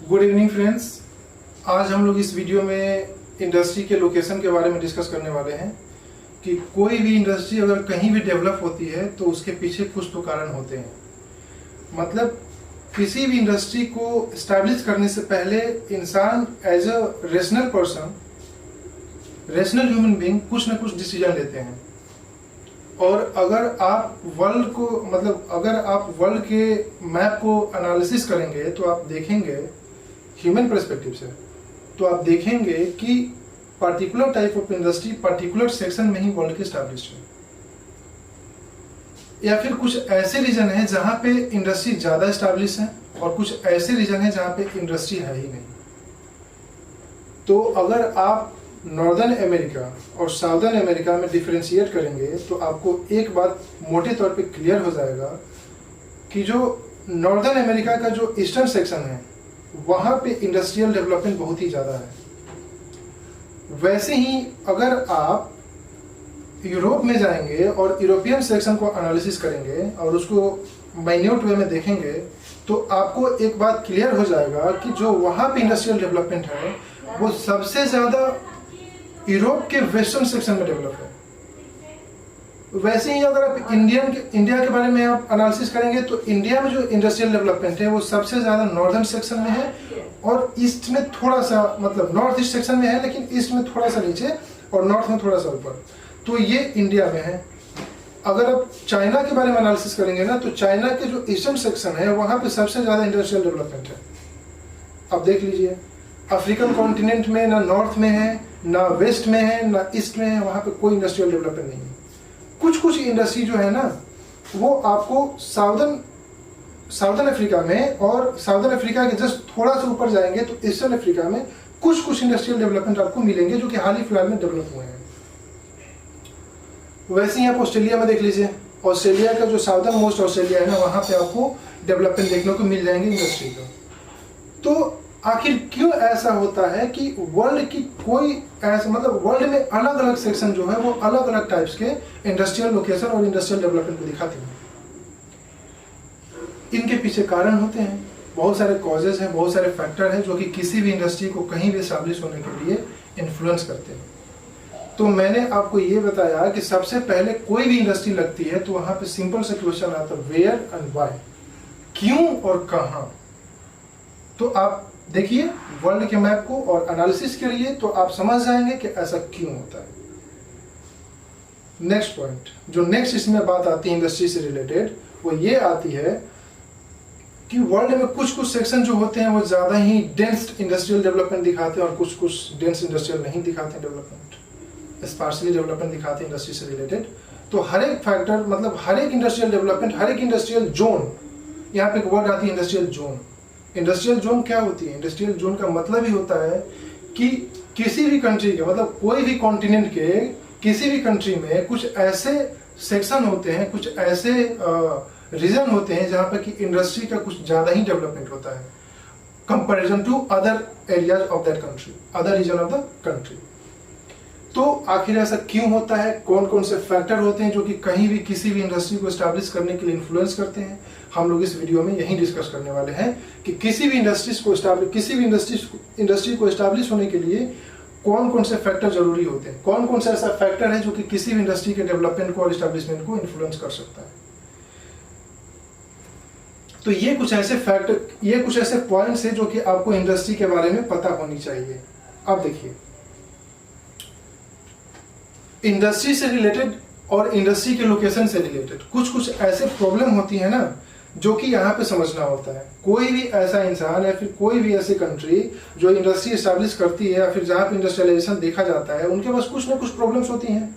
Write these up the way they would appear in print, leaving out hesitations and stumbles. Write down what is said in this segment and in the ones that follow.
Good evening friends. आज हम लोग इस वीडियो में इंडस्ट्री के लोकेशन के बारे में डिस्कस करने वाले हैं कि कोई भी इंडस्ट्री अगर कहीं भी डेवलप होती है तो उसके पीछे कुछ तो कारण होते हैं। मतलब किसी भी इंडस्ट्री को इस्टेब्लिश करने से पहले इंसान as a rational person, rational human being कुछ ना कुछ डिसीजन लेते हैं। और अगर आप वर्ल्ड के मैप को एनालिसिस करेंगे तो आप देखेंगे ह्यूमन पर्सपेक्टिव से, तो आप देखेंगे कि particular type of industry particular section में ही वर्ल्ड के स्टैब्लिश है, या फिर कुछ ऐसे रीजन है जहां पे इंडस्ट्री ज्यादा स्टैब्लिश है और कुछ ऐसे रीजन है जहां पे इंडस्ट्री है ही नहीं। तो अगर आप नॉर्दर्न अमेरिका और साउदर्न अमेरिका में डिफरेंशिएट करेंगे तो आपको एक बात मोटे तौर पे क्लियर हो जाएगा कि जो नॉर्दर्न अमेरिका का जो ईस्टर्न सेक्शन है वहां पे इंडस्ट्रियल डेवलपमेंट बहुत ही ज़्यादा है। वैसे ही अगर आप यूरोप में जाएंगे और यूरोपियन सेक्शन को एनालिसिस करेंगे और उसको माइन्यूट वे में देखेंगे तो आपको एक बात क्लियर हो जाएगा कि जो वहां पे इंडस्ट्रियल डेवलपमेंट है वो सबसे ज़्यादा यूरोप के वेस्टर्न सेक्शन में डेवलप है। वैसे ही अगर आप इंडिया के बारे में आप एनालिसिस करेंगे तो इंडिया में जो इंडस्ट्रियल डेवलपमेंट है वो सबसे ज़्यादा नॉर्दर्न सेक्शन में है और ईस्ट में थोड़ा सा, मतलब नॉर्थ ईस्ट सेक्शन में है लेकिन ईस्ट में थोड़ा सा नीचे और नॉर्थ में थोड़ा सा ऊपर। तो ये इंडिया में है। अगर आप चाइना के बारे में एनालिसिस करेंगे ना तो चाइना के जो ईस्टर्न सेक्शन है वहाँ पे सबसे ज़्यादा इंडस्ट्रियल डेवलपमेंट है। आप देख लीजिए अफ्रीकन कॉन्टिनेंट में ना नॉर्थ में है, ना वेस्ट में है, ना ईस्ट में है, वहाँ पे कोई इंडस्ट्रियल डेवलपमेंट नहीं है। कुछ इंडस्ट्री जो है ना वो आपको साउदर्न अफ्रीका में, और साउदर्न अफ्रीका के जस्ट थोड़ा सा ऊपर जाएंगे तो ईस्टर्न अफ्रीका में कुछ इंडस्ट्रियल डेवलपमेंट आपको मिलेंगे जो कि हाल ही फिलहाल में डेवलप हुए हैं। वैसे ही आप ऑस्ट्रेलिया में देख लीजिए, ऑस्ट्रेलिया का जो साउदर्न मोस्ट ऑस्ट्रेलिया है ना वहाँ पे आपको डेवलपमेंट देखने को मिल जाएंगे इंडस्ट्री का। तो आखिर क्यों ऐसा होता है कि वर्ल्ड की कोई ऐसा, मतलब वर्ल्ड में अलग अलग सेक्शन जो है वो अलग अलग टाइप्स के इंडस्ट्रियल लोकेशन और इंडस्ट्रियल डेवलपमेंट को दिखाते हैं। इनके पीछे कारण होते हैं, बहुत सारे कॉजेज हैं, बहुत सारे फैक्टर हैं जो कि किसी भी इंडस्ट्री को कहीं भी एस्टैब्लिश होने के लिए इन्फ्लुएंस करते हैं। तो मैंने आपको ये बताया कि सबसे पहले कोई भी इंडस्ट्री लगती है तो वहां पे सिंपल सा क्वेश्चन आता है वेयर एंड व्हाई, क्यों और कहां। तो आप देखिए वर्ल्ड के मैप को और एनालिसिस करिए तो आप समझ जाएंगे कि ऐसा क्यों होता है। नेक्स्ट पॉइंट, जो नेक्स्ट इसमें बात आती है इंडस्ट्री से रिलेटेड, वो ये आती है कि वर्ल्ड में कुछ सेक्शन जो होते हैं वो ज्यादा ही डेंस इंडस्ट्रियल डेवलपमेंट दिखाते हैं और कुछ डेंस इंडस्ट्रियल नहीं दिखाते हैं, डेवलपमेंट स्पार्सली डेवलपमेंट दिखाते हैं इंडस्ट्री से रिलेटेड। तो हर एक फैक्टर, मतलब हर एक इंडस्ट्रियल डेवलपमेंट, हर एक इंडस्ट्रियल जोन, यहाँ पे एक वर्ड आती है इंडस्ट्रियल जोन। इंडस्ट्रियल जोन क्या होती है? इंडस्ट्रियल जोन का मतलब ही होता है कि किसी भी कंट्री के, मतलब कोई भी कॉन्टिनेंट के किसी भी कंट्री में कुछ ऐसे सेक्शन होते हैं, कुछ ऐसे रीजन होते हैं जहां पर कि इंडस्ट्री का कुछ ज्यादा ही डेवलपमेंट होता है comparison to other areas of that country, other region of the country. तो आखिर ऐसा क्यों होता है? कौन कौन से फैक्टर होते हैं जो कि कहीं भी किसी भी इंडस्ट्री को एस्टैब्लिश करने के लिए इन्फ्लुएंस करते हैं? हम लोग इस वीडियो में यही डिस्कस करने वाले हैं कि किसी भी इंडस्ट्री को एस्टैब्लिश होने के लिए कौन कौन से फैक्टर जरूरी होते हैं, कौन कौन सा ऐसा फैक्टर है जो कि किसी भी इंडस्ट्री के डेवलपमेंट को और एस्टैब्लिशमेंट को इन्फ्लुएंस कर सकता है। तो ये कुछ ऐसे पॉइंट्स हैं जो कि आपको इंडस्ट्री के बारे में पता होनी चाहिए। अब देखिए इंडस्ट्री से रिलेटेड और इंडस्ट्री के लोकेशन से रिलेटेड कुछ ऐसे प्रॉब्लम होती है ना जो कि यहाँ पे समझना होता है। कोई भी ऐसा इंसान या फिर कोई भी ऐसी कंट्री जो इंडस्ट्री एस्टैब्लिश करती है या फिर जहाँ पे इंडस्ट्रियलाइजेशन देखा जाता है उनके पास कुछ ना कुछ प्रॉब्लम्स होती हैं।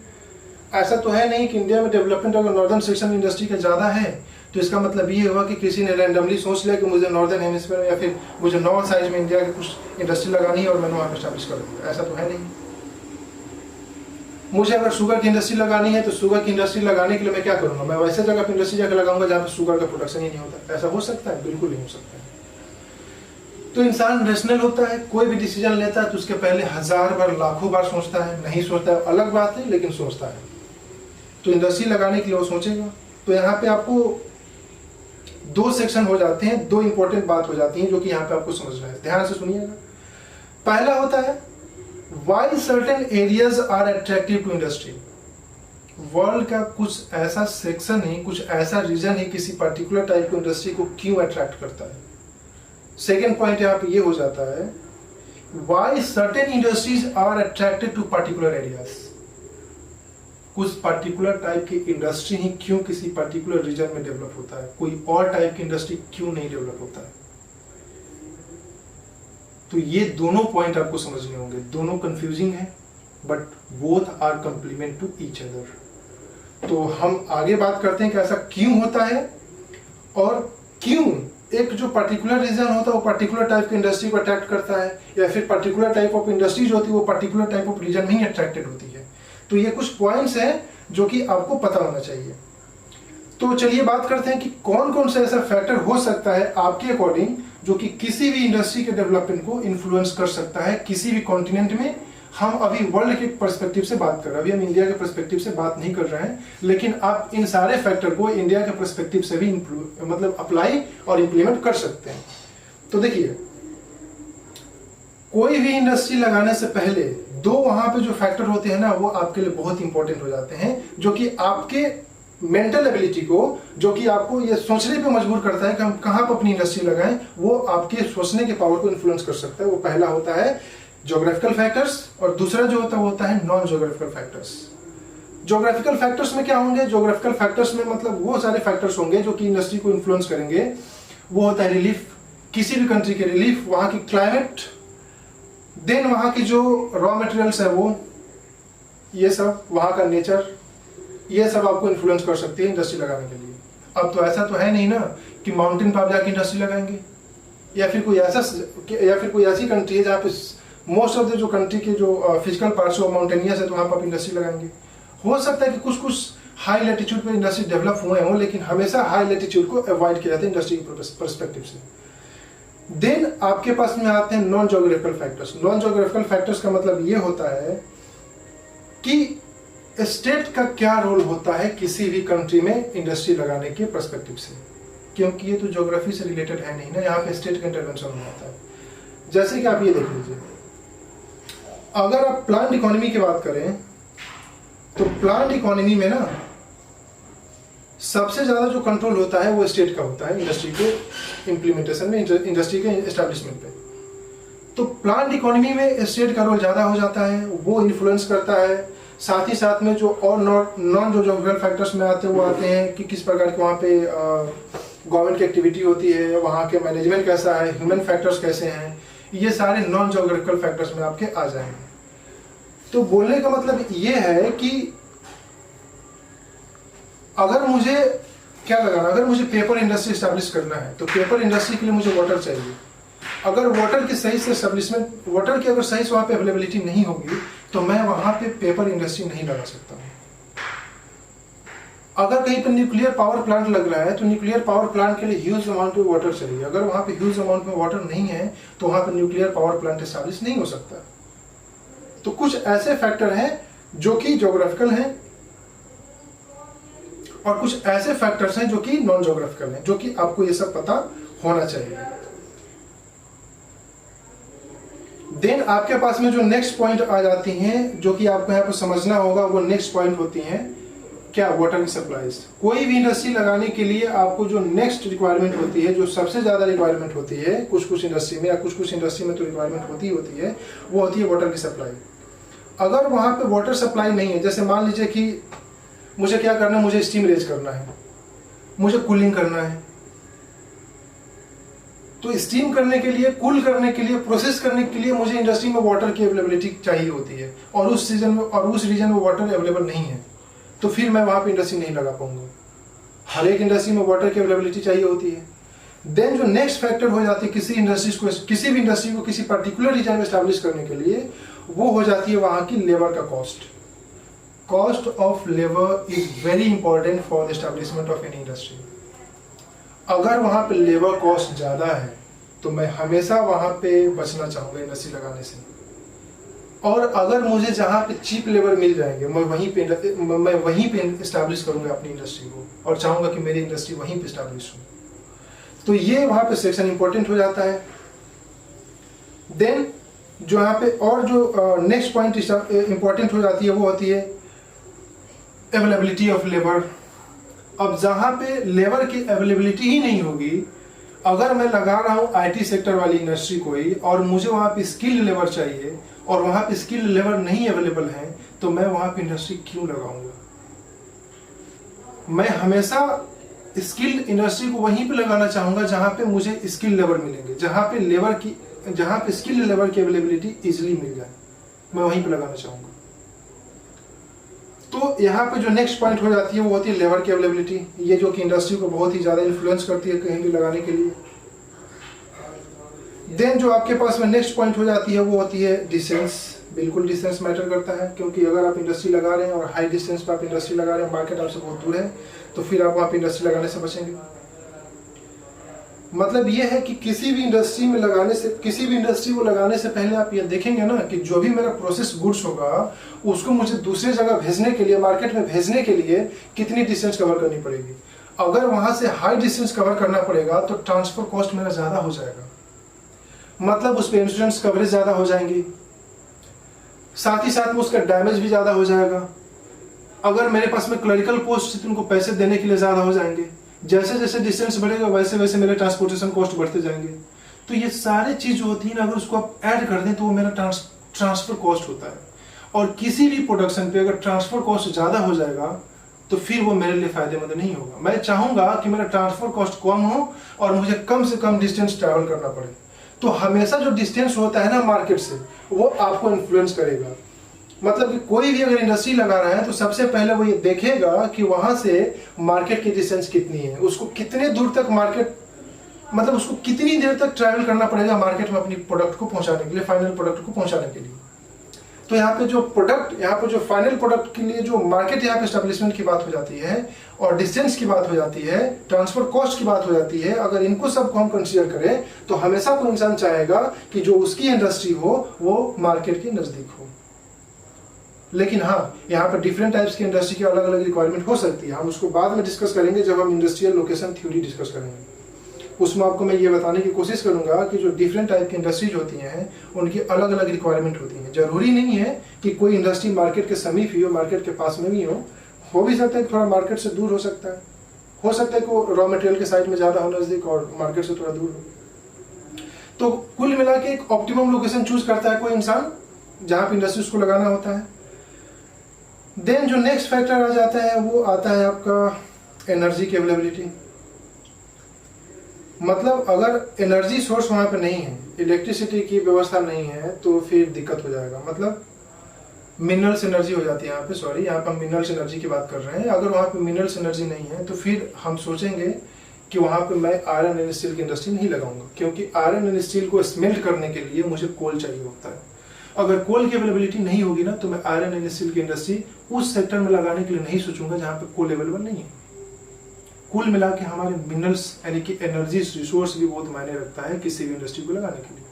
ऐसा तो है नहीं कि इंडिया में डेवलपमेंट अगर नॉर्दर्न सेक्शन इंडस्ट्री का ज़्यादा है तो इसका मतलब ये हुआ कि किसी ने रैंडमली सोच लिया कि मुझे नॉर्दर्न हेमिस्फीयर या फिर मुझे नॉर्थ साइड में इंडिया के कुछ इंडस्ट्री लगानी है और मैंने वहाँ पर एस्टैब्लिश कर दूँगा। ऐसा तो है नहीं। मुझे अगर शुगर की इंडस्ट्री लगानी है तो शुगर की इंडस्ट्री लगाने के लिए मैं क्या करूंगा? मैं वैसे जगह पर इंडस्ट्री जाकर लगाऊंगा जहाँ पे शुगर का प्रोडक्शन ही नहीं होता। ऐसा हो सकता है? बिल्कुल नहीं हो सकता है। तो इंसान रेशनल होता है, कोई भी डिसीजन लेता है तो उसके पहले 1000 बार लाखों बार सोचता है। नहीं सोचता है अलग बात है, लेकिन सोचता है। तो इंडस्ट्री लगाने के लिए वो सोचेगा। तो यहाँ पे आपको दो सेक्शन हो जाते हैं, दो इंपॉर्टेंट बात हो जाती है जो कि यहाँ पे आपको समझना है, ध्यान से सुनिएगा। पहला होता है why certain areas are attractive to industry. World का कुछ ऐसा सेक्शन ही, कुछ ऐसा रीजन ही किसी पर्टिकुलर टाइप की इंडस्ट्री को क्यों अट्रैक्ट करता है। सेकेंड पॉइंट यहाँ पे ये हो जाता है why certain industries are attracted to particular areas. कुछ पर्टिकुलर टाइप की इंडस्ट्री ही क्यों किसी पर्टिकुलर रीजन में डेवलप होता है, कोई और टाइप की इंडस्ट्री क्यों नहीं डेवलप होता है। तो ये दोनों पॉइंट आपको समझने होंगे, दोनों कंफ्यूजिंग है but both are complement to each other. तो हम आगे बात करते हैं कि ऐसा क्यों होता है और क्यों एक जो पर्टिकुलर रीजन होता है वो पर्टिकुलर टाइप की इंडस्ट्री को अट्रैक्ट करता है, या फिर पर्टिकुलर टाइप ऑफ इंडस्ट्री जो होती है वो पर्टिकुलर टाइप ऑफ रीजन में ही अट्रैक्टेड होती है। तो ये कुछ पॉइंट्स हैं जो कि आपको पता होना चाहिए। तो चलिए बात करते हैं कि कौन कौन सा ऐसा फैक्टर हो सकता है आपके अकॉर्डिंग जो कि किसी भी इंडस्ट्री के डेवलपमेंट को इन्फ्लुएंस कर सकता है किसी भी कॉन्टिनेंट में। हम अभी वर्ल्ड के पर्सपेक्टिव से बात कर रहे हैं, अभी हम इंडिया के पर्सपेक्टिव से बात नहीं कर रहे हैं, लेकिन आप इन सारे फैक्टर को इंडिया के पर्सपेक्टिव से भी मतलब अप्लाई और इंप्लीमेंट कर सकते हैं। तो देखिए, कोई भी इंडस्ट्री लगाने से पहले दो वहां पे जो फैक्टर होते हैं ना, वो आपके लिए बहुत इंपॉर्टेंट हो जाते हैं, जो कि आपके मेंटल एबिलिटी को, जो कि आपको ये सोचने पे मजबूर करता है कि हम कहां पर अपनी इंडस्ट्री लगाएं, वो आपके सोचने के पावर को इन्फ्लुएंस कर सकता है। वो पहला होता है ज्योग्राफिकल फैक्टर्स और दूसरा जो होता है वो होता है non geographical factors. Geographical factors में क्या होंगे? ज्योग्राफिकल फैक्टर्स में मतलब वो सारे फैक्टर्स होंगे जो कि इंडस्ट्री को इन्फ्लुएंस करेंगे। वो होता है रिलीफ, किसी भी कंट्री के रिलीफ, वहां की क्लाइमेट, देन वहां की जो रॉ मटेरियल्स है वो, ये सब, वहां का नेचर, ये सब आपको इन्फ्लुएंस कर सकती है इंडस्ट्री लगाने के लिए। अब तो ऐसा तो है नहीं ना कि माउंटेन पर आप जाके इंडस्ट्री लगाएंगे, या फिर कोई ऐसी कंट्री है जहाँ पे मोस्ट ऑफ द जो कंट्री के जो फिजिकल पार्ट्स हो माउंटेनियस है, तो वहां पर आप इंडस्ट्री लगाएंगे। हो सकता है कि कुछ कुछ हाई लैटिट्यूड पे इंडस्ट्री डेवलप हुए हों, लेकिन हमेशा हाई लैटिट्यूड को अवॉइड किया जाता है इंडस्ट्री के पर्सपेक्टिव से। देन आपके पास में आते हैं non geographical factors. Non geographical factors का मतलब ये होता है कि स्टेट का क्या रोल होता है किसी भी कंट्री में इंडस्ट्री लगाने के पर्सपेक्टिव से, क्योंकि ये तो ज्योग्राफी से रिलेटेड है नहीं ना, यहाँ पे स्टेट का इंटरवेंशन हो जाता है। जैसे कि आप ये देख लीजिए, अगर आप प्लांट इकोनॉमी की बात करें तो प्लांट इकोनॉमी में ना सबसे ज्यादा जो कंट्रोल होता है वो स्टेट का होता है इंडस्ट्री के इम्प्लीमेंटेशन में, इंडस्ट्री के एस्टैब्लिशमेंट पे। तो प्लांट इकोनॉमी में स्टेट का रोल ज्यादा हो जाता है, वो इन्फ्लुएंस करता है। साथ ही साथ में जो और नॉन जो ज्योग्राफिकल फैक्टर्स में आते हैं वो आते हैं कि किस प्रकार के वहाँ पे गवर्नमेंट की एक्टिविटी होती है, वहाँ के मैनेजमेंट कैसा है, ह्यूमन फैक्टर्स कैसे हैं, ये सारे नॉन ज्योग्राफिकल फैक्टर्स में आपके आ जाएंगे। तो बोलने का मतलब ये है कि अगर मुझे क्या लगाना, अगर मुझे पेपर इंडस्ट्री एस्टैब्लिश करना है तो पेपर इंडस्ट्री के लिए मुझे वाटर चाहिए। अगर वाटर की सही से एस्टैब्लिशमेंट, वाटर की अगर सही से वहां पे अवेलेबिलिटी नहीं होगी तो मैं वहां पे पेपर इंडस्ट्री नहीं लगा सकता हूं। अगर कहीं पर न्यूक्लियर पावर प्लांट लग रहा है तो न्यूक्लियर पावर प्लांट के लिए ह्यूज अमाउंट में वाटर चाहिए। अगर वहां पे ह्यूज अमाउंट में वाटर नहीं है तो वहां पर न्यूक्लियर पावर प्लांट एस्टैब्लिश नहीं हो सकता। तो कुछ ऐसे फैक्टर हैं जो कि ज्योग्राफिकल हैं और कुछ ऐसे फैक्टर्स हैं जो कि नॉन ज्योग्राफिकल हैं, जो कि आपको ये सब पता होना चाहिए। देन आपके पास में जो नेक्स्ट पॉइंट आ जाती हैं जो कि आपको यहाँ पर समझना होगा, वो नेक्स्ट पॉइंट होती हैं क्या? वाटर की सप्लाईज। कोई भी इंडस्ट्री लगाने के लिए आपको जो नेक्स्ट रिक्वायरमेंट होती है, जो सबसे ज्यादा रिक्वायरमेंट होती है कुछ कुछ इंडस्ट्री में, या कुछ कुछ इंडस्ट्री में तो रिक्वायरमेंट होती है, वो होती है वाटर की सप्लाई। अगर वहां पे वाटर सप्लाई नहीं है, जैसे मान लीजिए कि मुझे क्या करना है, मुझे स्टीम रेज करना है, मुझे कूलिंग करना है, तो स्टीम करने के लिए, कूल करने के लिए, प्रोसेस करने के लिए मुझे इंडस्ट्री में वाटर की अवेलेबिलिटी चाहिए होती है, और उस रीजन में वाटर अवेलेबल नहीं है, तो फिर मैं वहां पे इंडस्ट्री नहीं लगा पाऊंगा। हर एक इंडस्ट्री में वाटर की अवेलेबिलिटी चाहिए होती है। देन जो नेक्स्ट फैक्टर हो जाती है किसी भी इंडस्ट्री को किसी पर्टिकुलर रीजन में एस्टैब्लिश करने के लिए, वो हो जाती है वहां की लेबर का cost. Cost of labour is very important for the establishment of any industry. अगर वहां पे लेबर कॉस्ट ज्यादा है तो मैं हमेशा वहां पे बचना चाहूंगा इंडस्ट्री लगाने से। और अगर मुझे जहां पे चीप लेबर मिल जाएंगे, मैं वहीं पे एस्टैब्लिश करूंगा अपनी इंडस्ट्री को, और चाहूंगा कि मेरी इंडस्ट्री वहीं पे एस्टैब्लिश हो। तो ये वहां पे सेक्शन इंपॉर्टेंट हो जाता है। देन जो यहाँ पे और जो नेक्स्ट पॉइंट इंपॉर्टेंट हो जाती है वो होती है अवेलेबिलिटी ऑफ लेबर। अब जहाँ पे लेबर की अवेलेबिलिटी ही नहीं होगी, अगर मैं लगा रहा हूँ आईटी सेक्टर वाली इंडस्ट्री कोई और मुझे वहाँ पे स्किल्ड लेबर चाहिए और वहाँ पे स्किल्ड लेबर नहीं अवेलेबल है, तो मैं वहाँ पे इंडस्ट्री क्यों लगाऊंगा? मैं हमेशा स्किल्ड इंडस्ट्री को वहीं पे लगाना चाहूंगा जहाँ पे मुझे स्किल्ड लेबर मिलेंगे, जहाँ पे स्किल्ड लेबर की अवेलेबिलिटी इजिली मिल जाए, मैं वहीं पे लगाना चाहूंगा। तो यहाँ पे जो नेक्स्ट पॉइंट हो जाती है वो होती है लेबर की अवेलेबिलिटी, ये जो कि इंडस्ट्री को बहुत ही ज्यादा इन्फ्लुएंस करती है कहीं भी लगाने के लिए। देन जो आपके पास में नेक्स्ट पॉइंट हो जाती है वो होती है डिस्टेंस। बिल्कुल डिस्टेंस मैटर करता है, क्योंकि अगर आप इंडस्ट्री लगा रहे हैं और हाई डिस्टेंस पे आप इंडस्ट्री लगा रहे हैं, मार्केट आपसे बहुत दूर है, तो फिर आप वहाँ पे इंडस्ट्री लगाने से बचेंगे। मतलब ये है कि किसी भी इंडस्ट्री को लगाने से पहले आप ये देखेंगे ना कि जो भी मेरा प्रोसेस गुड्स होगा उसको मुझे दूसरी जगह भेजने के लिए, मार्केट में भेजने के लिए कितनी डिस्टेंस कवर करनी पड़ेगी। अगर वहां से हाई डिस्टेंस कवर करना पड़ेगा तो ट्रांसफर कॉस्ट मेरा ज्यादा हो जाएगा, मतलब उस पर इंश्योरेंस कवरेज ज्यादा हो जाएंगी, साथ ही साथ में उसका डैमेज भी ज्यादा हो जाएगा। अगर मेरे पास में क्लरिकल पोस्ट उनको पैसे देने के लिए ज्यादा हो जाएंगे, जैसे जैसे डिस्टेंस बढ़ेगा वैसे वैसे मेरे ट्रांसपोर्टेशन कॉस्ट बढ़ते जाएंगे। तो ये सारी चीज होती है ना, अगर उसको आप ऐड कर दें तो वो मेरा ट्रांसफर कॉस्ट होता है। और किसी भी प्रोडक्शन पे अगर ट्रांसफर कॉस्ट ज्यादा हो जाएगा तो फिर वो मेरे लिए फायदेमंद नहीं होगा। मैं चाहूंगा कि मेरा ट्रांसफर कॉस्ट कम हो और मुझे कम से कम डिस्टेंस ट्रैवल करना पड़े। तो हमेशा जो डिस्टेंस होता है ना मार्केट से, वो आपको इन्फ्लुएंस करेगा। मतलब कि कोई भी अगर इंडस्ट्री लगा रहा है तो सबसे पहले वो ये देखेगा कि वहां से मार्केट की डिस्टेंस कितनी है, उसको कितने दूर तक मार्केट, मतलब उसको कितनी देर तक ट्रैवल करना पड़ेगा मार्केट में अपनी प्रोडक्ट को पहुंचाने के लिए, फाइनल प्रोडक्ट को पहुंचाने के लिए। तो यहाँ पे जो फाइनल प्रोडक्ट के लिए जो मार्केट यहाँ पे एस्टेब्लिशमेंट की बात हो जाती है और डिस्टेंस की बात हो जाती है, ट्रांसफर कॉस्ट की बात हो जाती है। अगर इनको सबको हम कंसीडर करें तो हमेशा कोई इंसान चाहेगा कि जो उसकी इंडस्ट्री हो वो मार्केट के नजदीक हो। लेकिन हाँ, यहाँ पर डिफरेंट टाइप्स की इंडस्ट्री की अलग अलग रिक्वायरमेंट हो सकती है, हम उसको बाद में डिस्कस करेंगे जब हम इंडस्ट्रियल लोकेशन थ्योरी डिस्कस करेंगे। उसमें आपको मैं ये बताने की कोशिश करूंगा कि जो डिफरेंट टाइप की इंडस्ट्रीज होती हैं उनकी अलग अलग रिक्वायरमेंट होती है। जरूरी नहीं है कि कोई इंडस्ट्री मार्केट के समीप ही हो, मार्केट के पास में भी हो भी सकता है थोड़ा मार्केट से दूर हो सकता है कि रॉ मटेरियल के साइड में ज्यादा हो नजदीक और मार्केट से थोड़ा दूर हो। तो कुल मिला के एक ऑप्टिमम लोकेशन चूज करता है कोई इंसान जहां पे इंडस्ट्रीज को लगाना होता है। देन जो नेक्स्ट फैक्टर आ जाता है वो आता है आपका एनर्जी की अवेलेबिलिटी। मतलब अगर एनर्जी सोर्स वहां पे नहीं है, इलेक्ट्रिसिटी की व्यवस्था नहीं है, तो फिर दिक्कत हो जाएगा। मतलब मिनरल्स एनर्जी हो जाती है यहाँ पे, यहाँ पे हम मिनरल्स एनर्जी की बात कर रहे हैं। अगर वहां पे मिनरल्स एनर्जी नहीं है तो फिर हम सोचेंगे कि वहां पे मैं आयरन एंड स्टील की इंडस्ट्री नहीं लगाऊंगा, क्योंकि आयरन एंड स्टील को स्मेल्ट करने के लिए मुझे कोल चाहिए होता है। अगर कोल की अवेलेबिलिटी नहीं होगी ना तो मैं आयरन एंड स्टील की इंडस्ट्री उस सेक्टर में लगाने के लिए नहीं सोचूंगा जहां पे कोल अवेलेबल नहीं है। कुल मिला के हमारे मिनरल्स यानी कि एनर्जी रिसोर्स भी बहुत मायने रखता है किसी भी इंडस्ट्री को लगाने के लिए।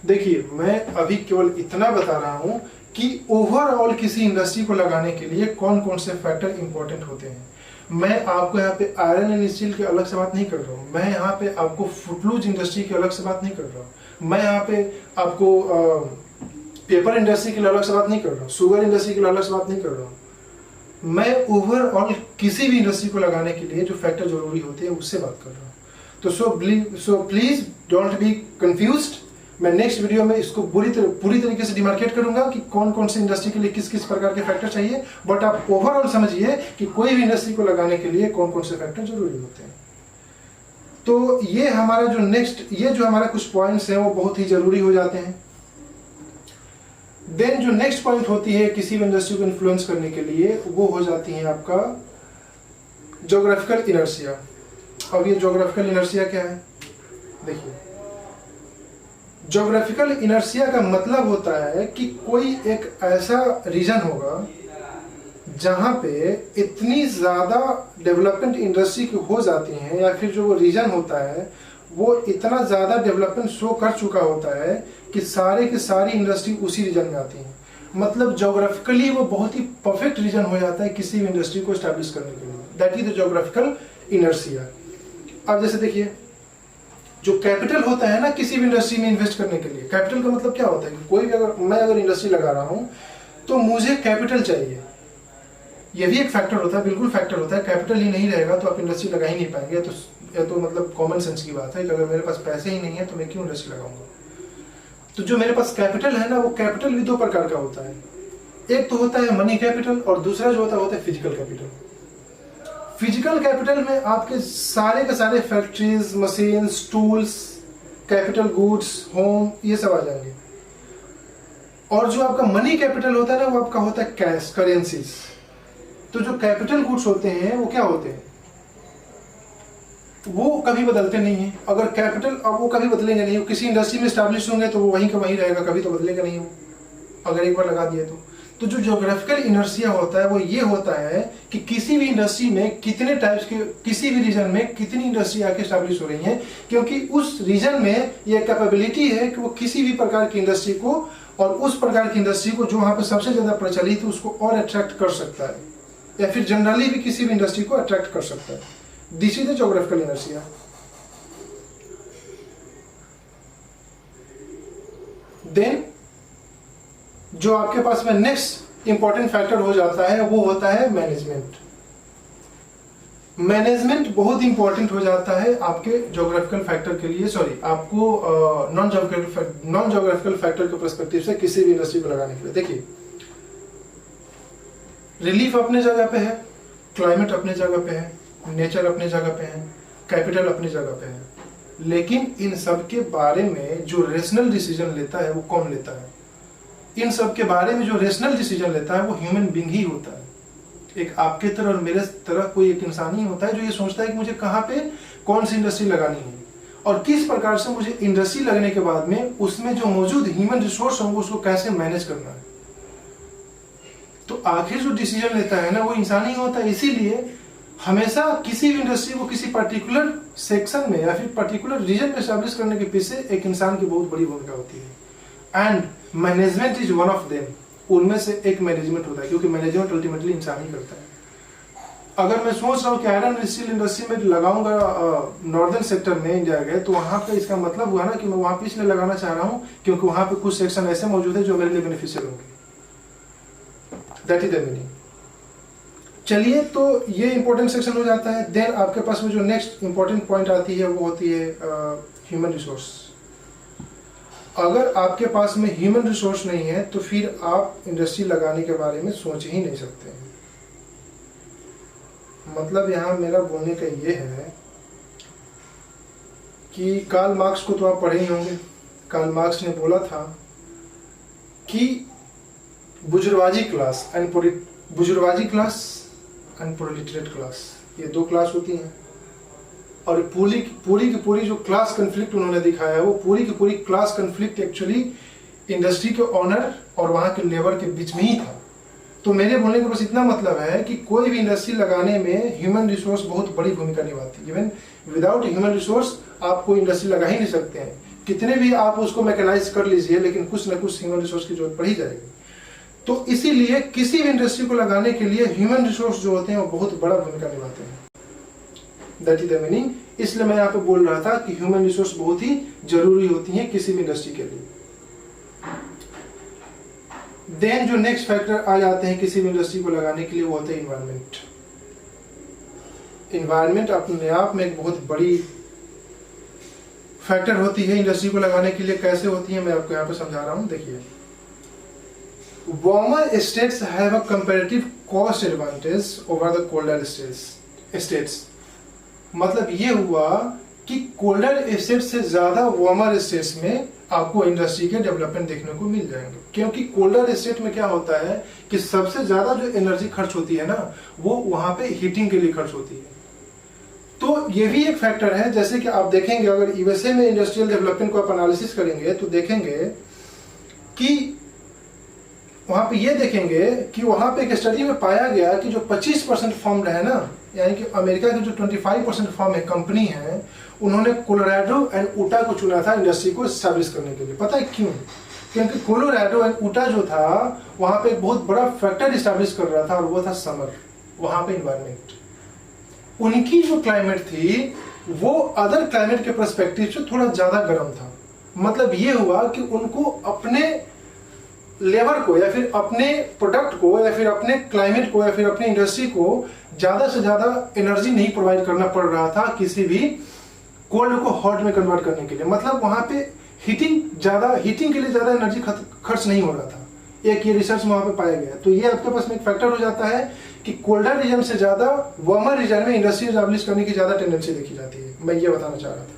देखिए, मैं अभी केवल इतना बता रहा हूं कि ओवरऑल किसी इंडस्ट्री को लगाने के लिए कौन कौन से फैक्टर इंपॉर्टेंट होते हैं। मैं आपको यहाँ पे आयरन एंड स्टील की अलग से बात नहीं कर रहा हूँ, मैं यहाँ पे आपको फुटलूज इंडस्ट्री की अलग से बात नहीं कर रहा हूँ, मैं यहाँ पे आपको पेपर इंडस्ट्री के लिए अलग से बात नहीं कर रहा हूँ, शुगर इंडस्ट्री के लिए अलग से बात नहीं कर रहा हूँ। मैं ओवरऑल किसी भी इंडस्ट्री को लगाने के लिए जो फैक्टर जरूरी होते हैं उससे बात कर रहा हूँ। तो so please don't be confused. मैं नेक्स्ट वीडियो में इसको पूरी तरीके से डिमार्केट करूंगा कि कौन कौन सी इंडस्ट्री के लिए किस किस प्रकार के फैक्टर चाहिए, बट आप ओवरऑल समझिए कि कोई भी इंडस्ट्री को लगाने के लिए कौन कौन से फैक्टर जरूरी होते हैं। तो ये हमारा जो हमारा कुछ पॉइंट्स हैं वो बहुत ही जरूरी हो जाते हैं। देन जो नेक्स्ट पॉइंट होती है किसी भी इंडस्ट्री को इन्फ्लुएंस करने के लिए, वो हो जाती है आपका ज्योग्राफिकल इनर्शिया। अब ये ज्योग्राफिकल इनर्शिया क्या है? देखिए, ज्योग्राफिकल इनर्शिया का मतलब होता है कि कोई एक ऐसा रीजन होगा जहां पे इतनी ज्यादा डेवलपमेंट इंडस्ट्री की हो जाती है, या फिर जो वो रीजन होता है वो इतना ज्यादा डेवलपमेंट शो कर चुका होता है कि सारे की सारी इंडस्ट्री उसी रीजन में आती है। मतलब ज्योग्राफिकली वो बहुत ही परफेक्ट रीजन हो जाता है किसी भी इंडस्ट्री को एस्टैब्लिश करने के लिए। That is the geographical inertia. अब जैसे देखिए, जो कैपिटल होता है ना किसी भी इंडस्ट्री में इन्वेस्ट करने के लिए, कैपिटल का मतलब क्या होता है कि कोई भी अगर इंडस्ट्री लगा रहा हूं तो मुझे कैपिटल चाहिए। ये भी एक फैक्टर होता है, बिल्कुल फैक्टर होता है। कैपिटल ही नहीं रहेगा तो आप इंडस्ट्री लगा ही नहीं पाएंगे। तो मतलब कॉमन सेंस की बात है कि अगर मेरे पास पैसे ही नहीं है तो मैं क्यों इंडस्ट्री लगाऊंगा। तो जो मेरे पास कैपिटल है ना, वो कैपिटल भी दो प्रकार का होता है। एक तो होता है मनी कैपिटल और दूसरा जो होता है फिजिकल कैपिटल। फिजिकल कैपिटल में आपके सारे के सारे factories, machines, tools, capital goods, home, ये सब आ जाएंगे। और जो आपका मनी कैपिटल होता है ना, वो आपका होता है कैश, करेंसीज। तो जो कैपिटल गुड्स होते हैं वो क्या होते हैं, वो कभी बदलते नहीं है। अगर कैपिटल, अब वो कभी बदलेंगे नहीं। किसी इंडस्ट्री में स्टैब्लिश होंगे तो वो वहीं का वहीं रहेगा, कभी तो बदलेगा नहीं वो, अगर एक बार लगा दिए तो जो ज्योग्राफिकल इनर्शिया होता है वो ये होता है कि किसी भी इंडस्ट्री में कितने टाइप्स के, किसी भी रीजन में कितनी इंडस्ट्री आके स्टैब्लिश हो रही है, क्योंकि उस रीजन में ये कैपेबिलिटी है कि वो किसी भी प्रकार की इंडस्ट्री को, और उस प्रकार की इंडस्ट्री को जो वहां पर सबसे ज्यादा प्रचलित है उसको और अट्रैक्ट कर सकता है, या फिर जनरली भी किसी भी इंडस्ट्री को अट्रैक्ट कर सकता है। This is the geographical inertia. Then जो आपके पास में नेक्स्ट इंपॉर्टेंट फैक्टर हो जाता है वो होता है मैनेजमेंट। मैनेजमेंट बहुत इंपॉर्टेंट हो जाता है आपके ज्योग्राफिकल फैक्टर के लिए, सॉरी आपको नॉन ज्योग्राफिकल फैक्टर के पर्सपेक्टिव से किसी भी इंडस्ट्री को लगाने के लिए। देखिए, रिलीफ अपने जगह पे है, क्लाइमेट अपने जगह पे है, नेचर अपने जगह पे है, कैपिटल अपनी जगह पे है, लेकिन इन सब के बारे में जो रेशनल डिसीजन लेता है वो कौन लेता है? इन सब के बारे में जो रेशनल डिसीजन लेता है वो ह्यूमन बीइंग ही होता है। एक आपके तरह और मेरे तरह कोई एक इंसान ही होता है जो ये सोचता है कि मुझे कहाँ पे कौन सी इंडस्ट्री लगानी है और किस प्रकार से मुझे इंडस्ट्री लगने के बाद में उसमें जो मौजूद ह्यूमन रिसोर्स होंगे उसको कैसे मैनेज करना है। तो आखिर जो डिसीजन लेता है ना वो इंसान ही होता है। इसीलिए हमेशा किसी भी इंडस्ट्री को किसी पर्टिकुलर सेक्शन में या फिर पर्टिकुलर रीजन में एस्टैब्लिश करने के पीछे एक इंसान की बहुत बड़ी भूमिका होती है, and management is one of them. उनमें से एक मैनेजमेंट होता है, क्योंकि मैनेजमेंट अल्टीमेटली इंसान ही करता है। अगर मैं सोच रहा हूँ कि आयरन स्टील इंडस्ट्री में लगाऊंगा नॉर्दर्न सेक्टर में इंडिया के, तो वहां पे इसका मतलब हुआ ना कि मैं वहां पे इसलिए लगाना चाह रहा हूँ क्योंकि वहां पे कुछ सेक्शन ऐसे मौजूद है जो मेरे लिए बेनिफिशियल होंगे। That is the meaning. चलिए, तो ये इंपॉर्टेंट सेक्शन हो जाता है। देन आपके पास में जो नेक्स्ट इंपॉर्टेंट पॉइंट आती है वो होती है ह्यूमन रिसोर्स। अगर आपके पास में ह्यूमन रिसोर्स नहीं है तो फिर आप इंडस्ट्री लगाने के बारे में सोच ही नहीं सकते हैं। मतलब यहाँ मेरा बोलने का ये है कि कार्ल मार्क्स को तो आप पढ़े ही होंगे। कार्ल मार्क्स ने बोला था कि बुजुर्गवाजी क्लास एंड प्रोलेटरिएट क्लास, ये दो क्लास होती हैं, और पूरी की पूरी जो क्लास कन्फ्लिक्ट उन्होंने दिखाया है वो पूरी की पूरी क्लास कन्फ्लिक्ट एक्चुअली इंडस्ट्री के ऑनर और वहां के लेबर के बीच में ही था। तो मेरे बोलने का बस इतना मतलब है कि कोई भी इंडस्ट्री लगाने में ह्यूमन रिसोर्स बहुत बड़ी भूमिका निभाती है। इवन विदाउट ह्यूमन रिसोर्स आप कोई इंडस्ट्री लगा ही नहीं सकते हैं। कितने भी आप उसको मैकेनाइज कर लीजिए, लेकिन कुछ ना कुछ ह्यूमन रिसोर्स की जरूरत पड़ ही जाएगी। तो इसीलिए किसी भी इंडस्ट्री को लगाने के लिए ह्यूमन रिसोर्स जो होते हैं वो बहुत बड़ा भूमिका निभाते हैं। That is the meaning. इसलिए मैं यहाँ पे बोल रहा था कि ह्यूमन रिसोर्स बहुत ही जरूरी होती है किसी भी इंडस्ट्री के लिए। देन जो नेक्स्ट फैक्टर आ जाते हैं किसी भी इंडस्ट्री को लगाने के लिए वो होता है इन्वायरमेंट। इन्वायरमेंट अपने आप में एक बहुत बड़ी फैक्टर होती है इंडस्ट्री को लगाने के लिए। कैसे होती है मैं आपको यहाँ पे समझा रहा हूँ। देखिए, warmer states have a comparative cost advantage over the colder states. मतलब ये हुआ कि कोल्डर स्टेट से ज्यादा वार्मर स्टेट्स में आपको इंडस्ट्री के डेवलपमेंट देखने को मिल जाएंगे, क्योंकि कोल्डर स्टेट में क्या होता है कि सबसे ज्यादा जो एनर्जी खर्च होती है ना वो वहां पे हीटिंग के लिए खर्च होती है। तो ये भी एक फैक्टर है। जैसे कि आप देखेंगे, अगर यूएसए में इंडस्ट्रियल डेवलपमेंट को आप एनालिसिस करेंगे तो देखेंगे कि वहां पे ये देखेंगे कि वहां पे एक स्टडी में पाया गया कि जो 25% फर्म है ना, यानी कि अमेरिका की जो 25% फर्म है, कंपनी है, उन्होंने कोलोराडो एंड ऊटा को चुना था इंडस्ट्री को एस्टैब्लिश करने के लिए। पता है क्यों? क्योंकि कोलोराडो एंड ऊटा जो था वहां पे एक बहुत बड़ा फैक्टर एस्टैब्लिश कर रहा था और वो था समर, वहां पे इन्वायरमेंट। उनकी जो क्लाइमेट थी वो अदर क्लाइमेट के पर्सपेक्टिव से थोड़ा ज़्यादा गर्म था। मतलब ये हुआ कि उनको अपने लेबर को या फिर अपने प्रोडक्ट को या फिर अपने क्लाइमेट को या फिर अपनी इंडस्ट्री को ज़्यादा से ज़्यादा एनर्जी नहीं प्रोवाइड करना पड़ रहा था किसी भी कोल्ड को हॉट में कन्वर्ट करने के लिए। मतलब वहाँ पे हीटिंग के लिए ज़्यादा एनर्जी खर्च नहीं हो रहा था। एक ये रिसर्च वहाँ पे पाया गया। तो ये आपके पास में एक फैक्टर हो जाता है कि कोल्डर रीजन से ज़्यादा वार्मर रीजन में इंडस्ट्री एस्टैब्लिश करने की ज़्यादा टेंडेंसी देखी जाती है। मैं ये बताना चाह रहा था।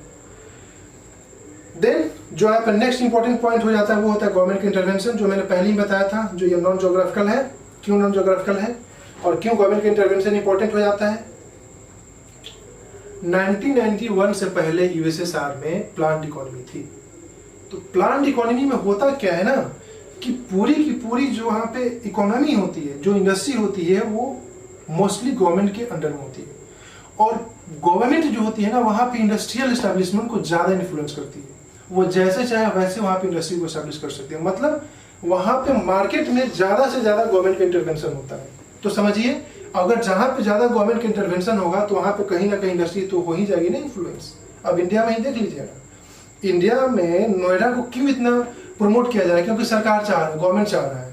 देन जो यहाँ पर नेक्स्ट इंपॉर्टेंट पॉइंट हो जाता है वो होता है गवर्नमेंट का इंटरवेंशन, जो मैंने पहले ही बताया था, जो ये नॉन ज्योग्राफिकल है। क्यों नॉन ज्योग्राफिकल है और क्यों गवर्नमेंट का इंटरवेंशन इंपॉर्टेंट हो जाता है? 1991 से पहले यूएसएसआर में प्लांट इकोनॉमी थी। तो प्लांट इकोनॉमी में होता क्या है ना कि पूरी की पूरी जो वहाँ पे इकोनॉमी होती है, जो इंडस्ट्री होती है, वो मोस्टली गवर्नमेंट के अंडर में होती है। और गवर्नमेंट जो होती है ना वहाँ पे इंडस्ट्रियल एस्टेब्लिशमेंट को ज़्यादा इन्फ्लुएंस करती है। वो जैसे चाहे वैसे वहाँ पे इंडस्ट्री को एस्टेब्लिश कर सकती है। मतलब वहाँ पे मार्केट में ज़्यादा से ज़्यादा गवर्नमेंट का इंटरवेंशन होता है। तो समझिए, अगर जहाँ पे ज़्यादा गवर्नमेंट का इंटरवेंशन होगा तो वहाँ पे कहीं ना कहीं इंडस्ट्री तो हो ही जाएगी ना इन्फ्लुएंस। अब इंडिया में ही देख लीजिए, इंडिया में नोएडा को क्यों इतना प्रमोट किया जा रहा है? क्योंकि सरकार चाह रहा है, गवर्नमेंट चाह रहा है।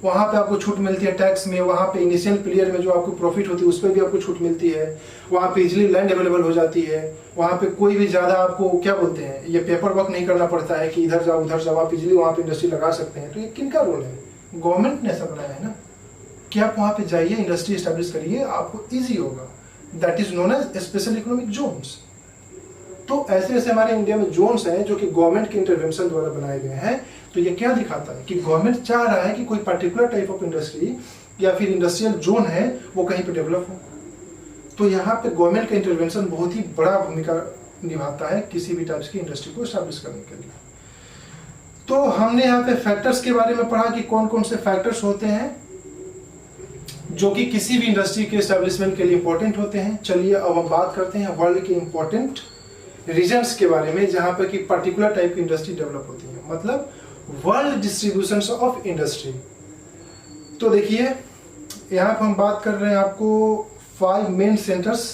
वहाँ पे आपको छूट मिलती है टैक्स में, वहाँ पे इनिशियल पीरियड में जो आपको प्रॉफिट होती है उस पर भी आपको छूट मिलती है, वहाँ पे इजीली लैंड अवेलेबल हो जाती है, वहाँ पे कोई भी ज़्यादा आपको क्या बोलते हैं ये पेपर वर्क नहीं करना पड़ता है कि इधर जाओ उधर जाओ, आप इजीली वहाँ पे इंडस्ट्री लगा सकते हैं। तो ये किनका रोल है? गवर्नमेंट ने ऐसा बनाया है ना कि आप वहाँ पे जाइए, इंडस्ट्री एस्टेब्लिश करिए, आपको ईजी होगा। That is known as special economic zones. तो ऐसे ऐसे हमारे इंडिया में जोन्स हैं जो कि गवर्नमेंट के इंटरवेंशन द्वारा बनाए गए हैं। तो ये क्या दिखाता है कि गवर्नमेंट चाह रहा है कि कोई पर्टिकुलर टाइप ऑफ इंडस्ट्री या फिर इंडस्ट्रियल जोन है वो कहीं पे डेवलप हो। तो यहाँ पे गवर्नमेंट का इंटरवेंशन बहुत ही बड़ा भूमिका निभाता है किसी भी टाइप की इंडस्ट्री को एस्टैब्लिश करने के लिए। तो हमने यहाँ पे फैक्टर्स के बारे में पढ़ा कि कौन कौन से फैक्टर्स होते हैं जो कि किसी भी इंडस्ट्री के एस्टैब्लिशमेंट के लिए इंपॉर्टेंट होते हैं। चलिए अब हम बात करते हैं वर्ल्ड के इंपॉर्टेंट रीजन्स के बारे में जहाँ पे कि पर्टिकुलर टाइप की इंडस्ट्री डेवलप होती है, मतलब वर्ल्ड डिस्ट्रीब्यूशन ऑफ इंडस्ट्री। तो देखिए यहाँ पर हम बात कर रहे हैं आपको 5 मेन सेंटर्स,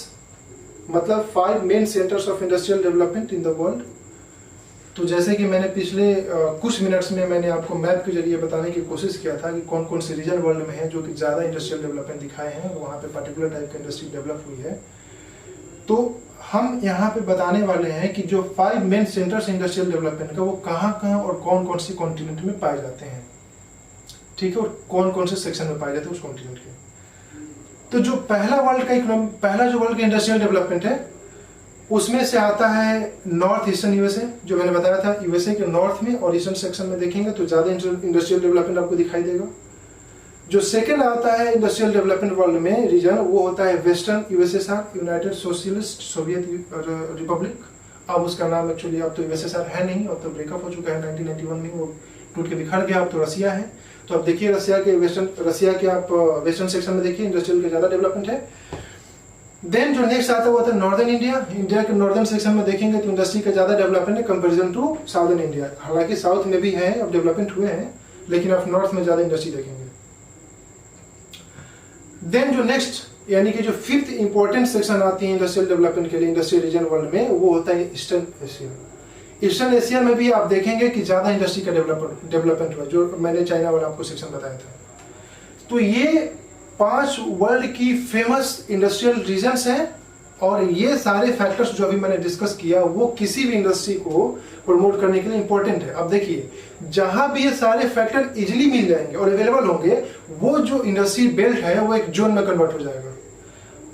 मतलब 5 main centres of industrial development in the world. तो जैसे कि मैंने पिछले कुछ मिनट्स में मैंने आपको मैप के जरिए बताने की कोशिश किया था कि कौन कौन से रीजन वर्ल्ड में हैं जो कि ज़्यादा इंडस्ट्रियल डेवलपमेंट दिखाए हैं, वहाँ पे पर्टिकुलर टाइप की इंडस्ट्री डेवलप हुई है। तो हम यहाँ पे बताने वाले हैं कि जो 5 मेन सेंटर्स इंडस्ट्रियल डेवलपमेंट का वो कहाँ कहाँ और कौन कौन सी कॉन्टिनेंट में पाए जाते हैं, ठीक है, और कौन कौन से सेक्शन में पाए जाते हैं उस कॉन्टिनेंट के। तो जो पहला जो वर्ल्ड का इंडस्ट्रियल डेवलपमेंट है उसमें से आता है नॉर्थ ईस्टर्न यूएसए। जो मैंने बताया था यूएसए के नॉर्थ में और ईस्टर्न सेक्शन में देखेंगे तो ज़्यादा इंडस्ट्रियल डेवलपमेंट आपको दिखाई देगा। जो सेकंड आता है इंडस्ट्रियल डेवलपमेंट वर्ल्ड में रीजन वो होता है western USSR, United socialist Soviet Republic. अब उसका नाम एक्चुअली अब तो यूएसएसआर है नहीं, अब तो ब्रेकअप हो चुका है 1991 में, वो टूट के बिखर गया, अब तो रसिया है। तो अब देखिए रसिया के आप वेस्टर्न सेक्शन में देखिए इंडस्ट्रियल का ज़्यादा डेवलपमेंट है। देन जो नेक्स्ट आता है वो आता है नॉर्दर्न इंडिया के नॉर्दर्न सेक्शन में देखेंगे तो इंडस्ट्री का ज़्यादा डेवलपमेंट है कंपेरिजन टू साउदर्न इंडिया। हालांकि साउथ में भी है, अब डेवलपमेंट हुए हैं, लेकिन आप नॉर्थ में ज़्यादा इंडस्ट्री देखेंगे। देन जो नेक्स्ट यानी कि जो 5th इंपॉर्टेंट सेक्शन आती है इंडस्ट्रियल डेवलपमेंट के लिए इंडस्ट्रियल रीजन वर्ल्ड में, वो होता है ईस्टर्न एशिया। ईस्टर्न एशिया में भी आप देखेंगे कि ज़्यादा इंडस्ट्री का डेवलपमेंट हुआ, जो मैंने चाइना वाला आपको सेक्शन बताया था। तो ये 5 वर्ल्ड की फेमस इंडस्ट्रियल रीजन्स हैं और ये सारे फैक्टर्स जो अभी मैंने डिस्कस किया वो किसी भी इंडस्ट्री को प्रमोट करने के लिए इंपॉर्टेंट है। अब देखिए जहां भी ये सारे फैक्टर इजीली मिल जाएंगे और अवेलेबल होंगे, वो जो इंडस्ट्री बेल्ट है वो एक जोन में कन्वर्ट हो जाएगा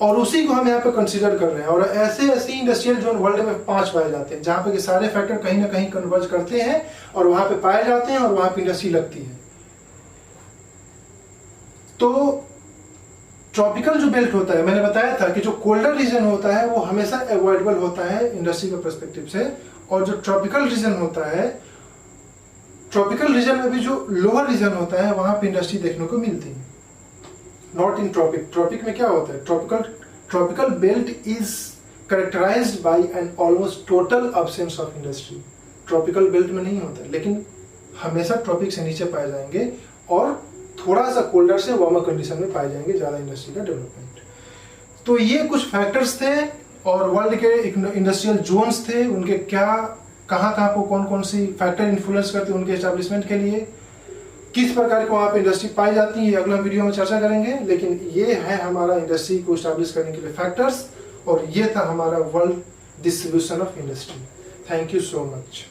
और उसी को हम यहाँ पे कंसीडर कर रहे हैं। और ऐसे ऐसे इंडस्ट्रियल जोन वर्ल्ड में 5 पाए जाते हैं जहाँ पे कि सारे फैक्टर कहीं ना कहीं कन्वर्ज करते हैं और वहां पे पाए जाते हैं और वहां पे इंडस्ट्री लगती है। तो ट्रॉपिकल जो बेल्ट होता है, मैंने बताया था कि जो कोल्डर रीजन होता है वो हमेशा अवॉइडेबल होता है इंडस्ट्री के पर्सपेक्टिव से, और जो ट्रॉपिकल रीजन होता है, ट्रॉपिकल रीजन में भी जो लोअर रीजन होता है वहां पे इंडस्ट्री देखने को मिलती है। नॉट इन ट्रॉपिक में क्या होता है, tropical belt is characterised by an almost total absence of industry. Tropical belt में नहीं होता है, लेकिन हमेशा ट्रॉपिक से नीचे पाए जाएंगे और थोड़ा सा कोल्डर से वार्मर कंडीशन में पाए जाएंगे ज़्यादा इंडस्ट्री का डेवलपमेंट। तो ये कुछ फैक्टर्स थे और वर्ल्ड के इंडस्ट्रियल जोन्स थे, उनके क्या कहाँ कहाँ को कौन कौन सी फैक्टर इन्फ्लुएंस करते हैं उनके एस्टेब्लिशमेंट के लिए, किस प्रकार की वहाँ पे इंडस्ट्री पाई जाती है, ये अगला वीडियो में चर्चा करेंगे। लेकिन ये है हमारा इंडस्ट्री को एस्टैब्लिश करने के लिए फैक्टर्स, और ये था हमारा world distribution of industry. Thank you so much.